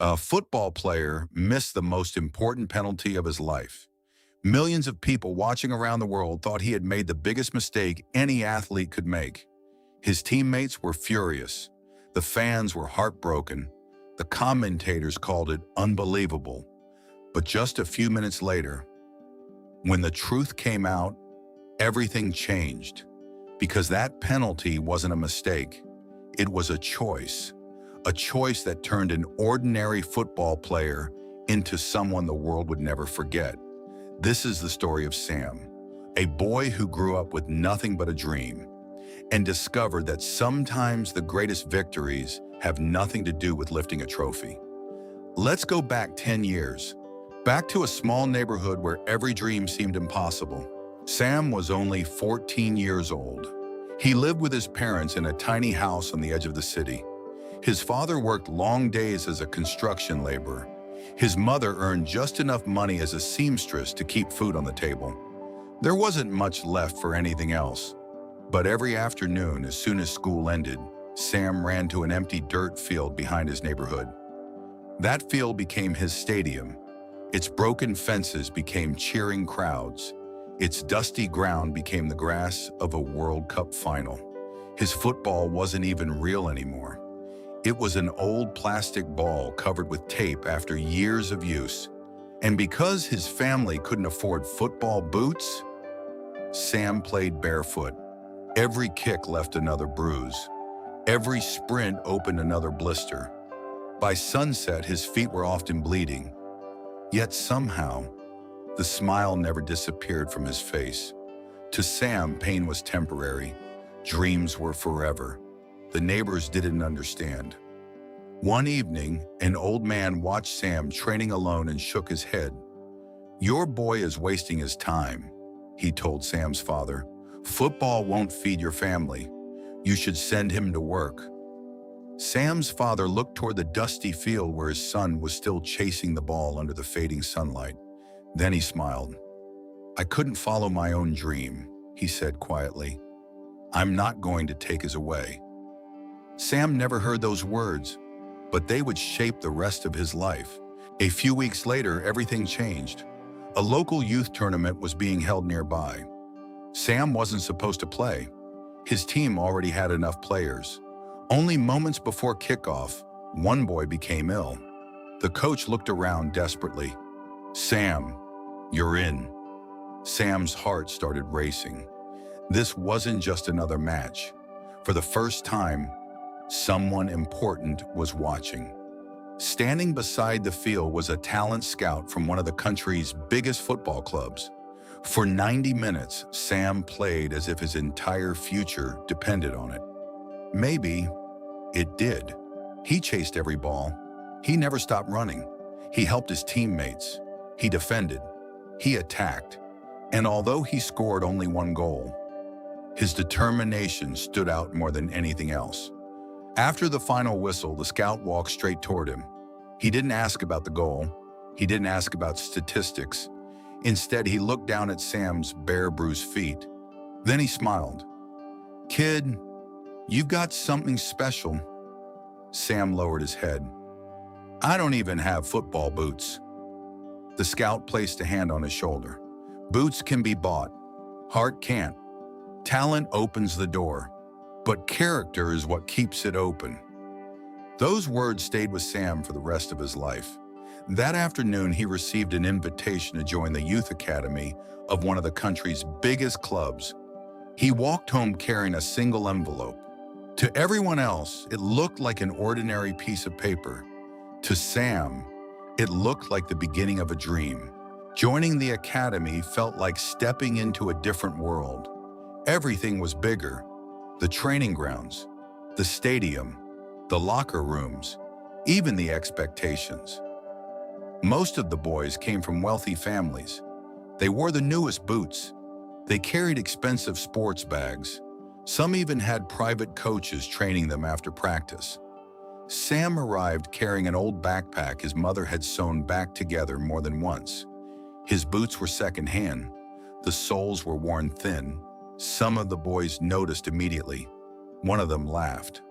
A football player missed the most important penalty of his life. Millions of people watching around the world thought he had made the biggest mistake any athlete could make. His teammates were furious. The fans were heartbroken. The commentators called it unbelievable. But just a few minutes later, when the truth came out, everything changed. Because that penalty wasn't a mistake. It was a choice. A choice that turned an ordinary football player into someone the world would never forget. This is the story of Sam, a boy who grew up with nothing but a dream and discovered that sometimes the greatest victories have nothing to do with lifting a trophy. Let's go back 10 years, back to a small neighborhood where every dream seemed impossible. Sam was only 14 years old. He lived with his parents in a tiny house on the edge of the city. His father worked long days as a construction laborer. His mother earned just enough money as a seamstress to keep food on the table. There wasn't much left for anything else. But every afternoon, as soon as school ended, Sam ran to an empty dirt field behind his neighborhood. That field became his stadium. Its broken fences became cheering crowds. Its dusty ground became the grass of a World Cup final. His football wasn't even real anymore. It was an old plastic ball covered with tape after years of use. And because his family couldn't afford football boots, Sam played barefoot. Every kick left another bruise. Every sprint opened another blister. By sunset, his feet were often bleeding. Yet somehow, the smile never disappeared from his face. To Sam, pain was temporary. Dreams were forever. The neighbors didn't understand. One evening, an old man watched Sam training alone and shook his head. "Your boy is wasting his time," he told Sam's father. "Football won't feed your family. You should send him to work." Sam's father looked toward the dusty field where his son was still chasing the ball under the fading sunlight. Then he smiled. "I couldn't follow my own dream," he said quietly. "I'm not going to take his away." Sam never heard those words, but they would shape the rest of his life. A few weeks later, everything changed. A local youth tournament was being held nearby. Sam wasn't supposed to play. His team already had enough players. Only moments before kickoff, one boy became ill. The coach looked around desperately. "Sam, you're in." Sam's heart started racing. This wasn't just another match. For the first time, someone important was watching. Standing beside the field was a talent scout from one of the country's biggest football clubs. For 90 minutes, Sam played as if his entire future depended on it. Maybe it did. He chased every ball. He never stopped running. He helped his teammates. He defended. He attacked. And although he scored only one goal, his determination stood out more than anything else. After the final whistle, the scout walked straight toward him. He didn't ask about the goal. He didn't ask about statistics. Instead, he looked down at Sam's bare, bruised feet. Then he smiled. "Kid, you've got something special." Sam lowered his head. "I don't even have football boots." The scout placed a hand on his shoulder. "Boots can be bought. Heart can't. Talent opens the door, but character is what keeps it open." Those words stayed with Sam for the rest of his life. That afternoon, he received an invitation to join the youth academy of one of the country's biggest clubs. He walked home carrying a single envelope. To everyone else, it looked like an ordinary piece of paper. To Sam, it looked like the beginning of a dream. Joining the academy felt like stepping into a different world. Everything was bigger. The training grounds, the stadium, the locker rooms, even the expectations. Most of the boys came from wealthy families. They wore the newest boots. They carried expensive sports bags. Some even had private coaches training them after practice. Sam arrived carrying an old backpack his mother had sewn back together more than once. His boots were secondhand. The soles were worn thin. Some of the boys noticed immediately. One of them laughed.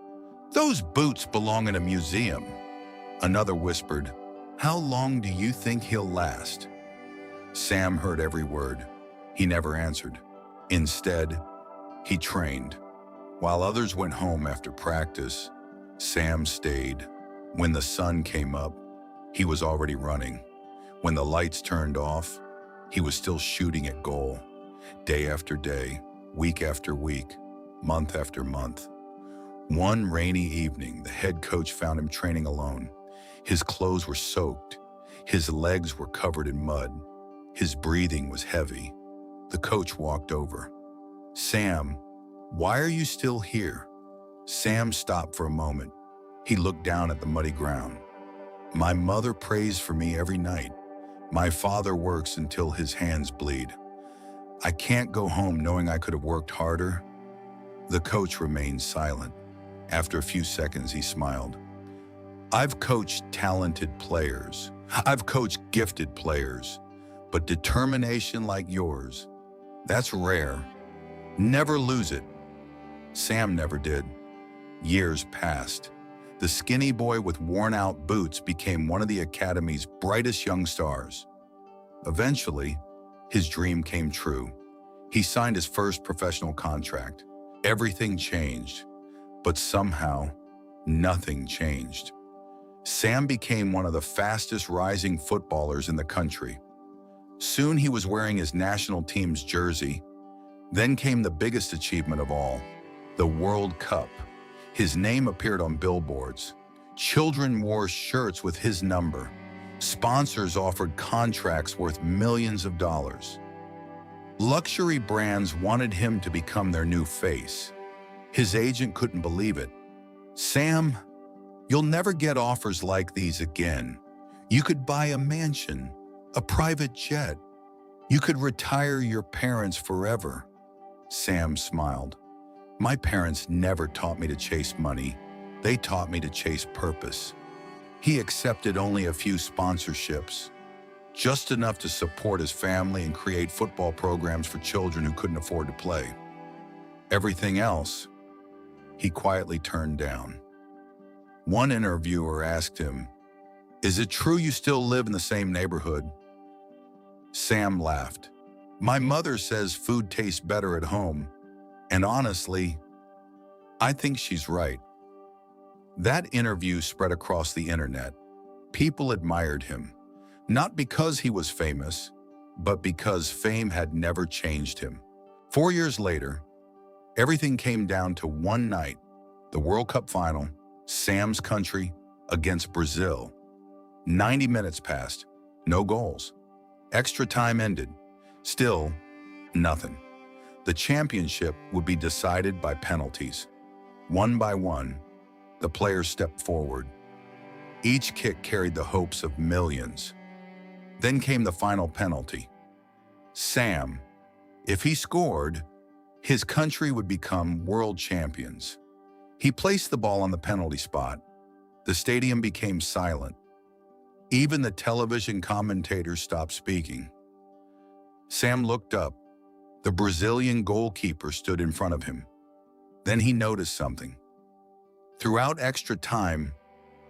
"Those boots belong in a museum." Another whispered, "How long do you think he'll last?" Sam heard every word. He never answered. Instead, he trained. While others went home after practice, Sam stayed. When the sun came up, he was already running. When the lights turned off, he was still shooting at goal. Day after day, week after week, month after month. One rainy evening, the head coach found him training alone. His clothes were soaked. His legs were covered in mud. His breathing was heavy. The coach walked over. "Sam, why are you still here?" Sam stopped for a moment. He looked down at the muddy ground. "My mother prays for me every night. My father works until his hands bleed. I can't go home knowing I could have worked harder." The coach remained silent. After a few seconds, he smiled. "I've coached talented players. I've coached gifted players. But determination like yours, that's rare. Never lose it." Sam never did. Years passed. The skinny boy with worn-out boots became one of the academy's brightest young stars. Eventually, his dream came true. He signed his first professional contract. Everything changed, but somehow, nothing changed. Sam became one of the fastest rising footballers in the country. Soon he was wearing his national team's jersey. Then came the biggest achievement of all, the World Cup. His name appeared on billboards. Children wore shirts with his number. Sponsors offered contracts worth millions of dollars. Luxury brands wanted him to become their new face. His agent couldn't believe it. "Sam, you'll never get offers like these again. You could buy a mansion, a private jet. You could retire your parents forever." Sam smiled. "My parents never taught me to chase money. They taught me to chase purpose." He accepted only a few sponsorships, just enough to support his family and create football programs for children who couldn't afford to play. Everything else, he quietly turned down. One interviewer asked him, "Is it true you still live in the same neighborhood?" Sam laughed. "My mother says food tastes better at home, and honestly, I think she's right." That interview spread across the internet. People admired him, not because he was famous, but because fame had never changed him. 4 years later, everything came down to one night, the World Cup final, Sam's country against Brazil. 90 minutes passed, no goals. Extra time ended. Still, nothing. The championship would be decided by penalties. One by one, the players stepped forward. Each kick carried the hopes of millions. Then came the final penalty. Sam, if he scored, his country would become world champions. He placed the ball on the penalty spot. The stadium became silent. Even the television commentators stopped speaking. Sam looked up. The Brazilian goalkeeper stood in front of him. Then he noticed something. Throughout extra time,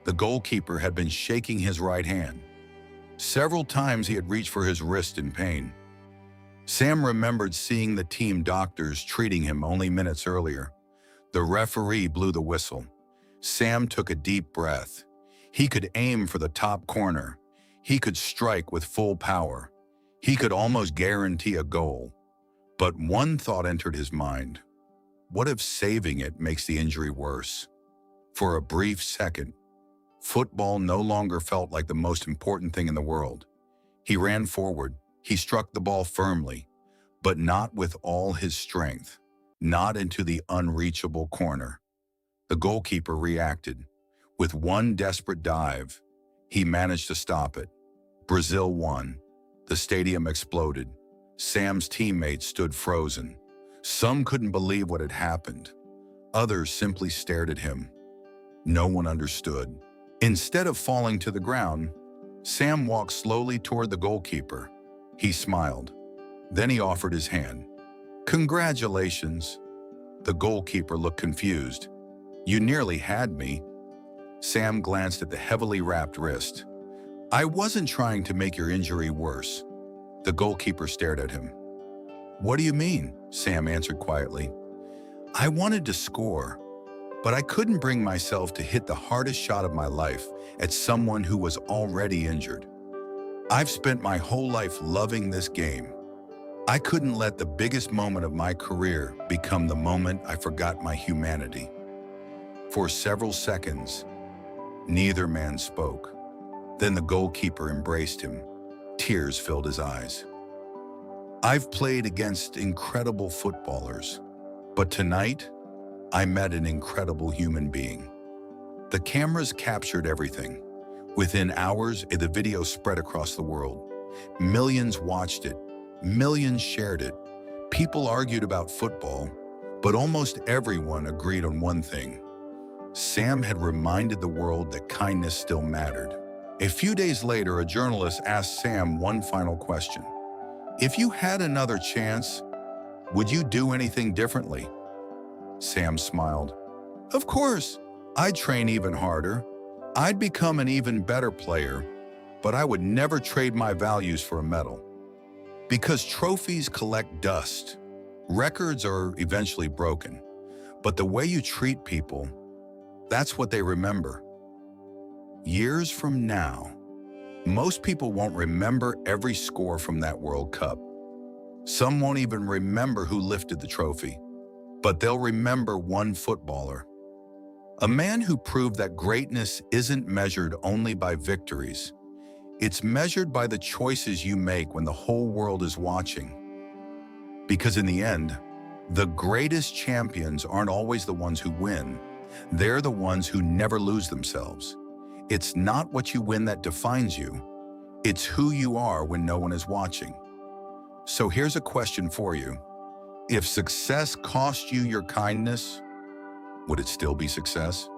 the goalkeeper had been shaking his right hand. Several times he had reached for his wrist in pain. Sam remembered seeing the team doctors treating him only minutes earlier. The referee blew the whistle. Sam took a deep breath. He could aim for the top corner. He could strike with full power. He could almost guarantee a goal. But one thought entered his mind. What if saving it makes the injury worse? For a brief second, football no longer felt like the most important thing in the world. He ran forward. He struck the ball firmly, but not with all his strength, not into the unreachable corner. The goalkeeper reacted. With one desperate dive, he managed to stop it. Brazil won. The stadium exploded. Sam's teammates stood frozen. Some couldn't believe what had happened. Others simply stared at him. No one understood. Instead of falling to the ground, Sam walked slowly toward the goalkeeper. He smiled. Then he offered his hand. "Congratulations." The goalkeeper looked confused. "You nearly had me." Sam glanced at the heavily wrapped wrist. "I wasn't trying to make your injury worse." The goalkeeper stared at him. "What do you mean?" Sam answered quietly. "I wanted to score, but I couldn't bring myself to hit the hardest shot of my life at someone who was already injured. I've spent my whole life loving this game. I couldn't let the biggest moment of my career become the moment I forgot my humanity." For several seconds, neither man spoke. Then the goalkeeper embraced him. Tears filled his eyes. "I've played against incredible footballers, but tonight, I met an incredible human being." The cameras captured everything. Within hours, the video spread across the world. Millions watched it. Millions shared it. People argued about football, but almost everyone agreed on one thing. Sam had reminded the world that kindness still mattered. A few days later, a journalist asked Sam one final question. "If you had another chance, would you do anything differently?" Sam smiled. "Of course, I'd train even harder. I'd become an even better player, but I would never trade my values for a medal. Because trophies collect dust. Records are eventually broken, but the way you treat people, that's what they remember." Years from now, most people won't remember every score from that World Cup. Some won't even remember who lifted the trophy, but they'll remember one footballer. A man who proved that greatness isn't measured only by victories. It's measured by the choices you make when the whole world is watching. Because in the end, the greatest champions aren't always the ones who win. They're the ones who never lose themselves. It's not what you win that defines you. It's who you are when no one is watching. So here's a question for you. If success cost you your kindness, would it still be success?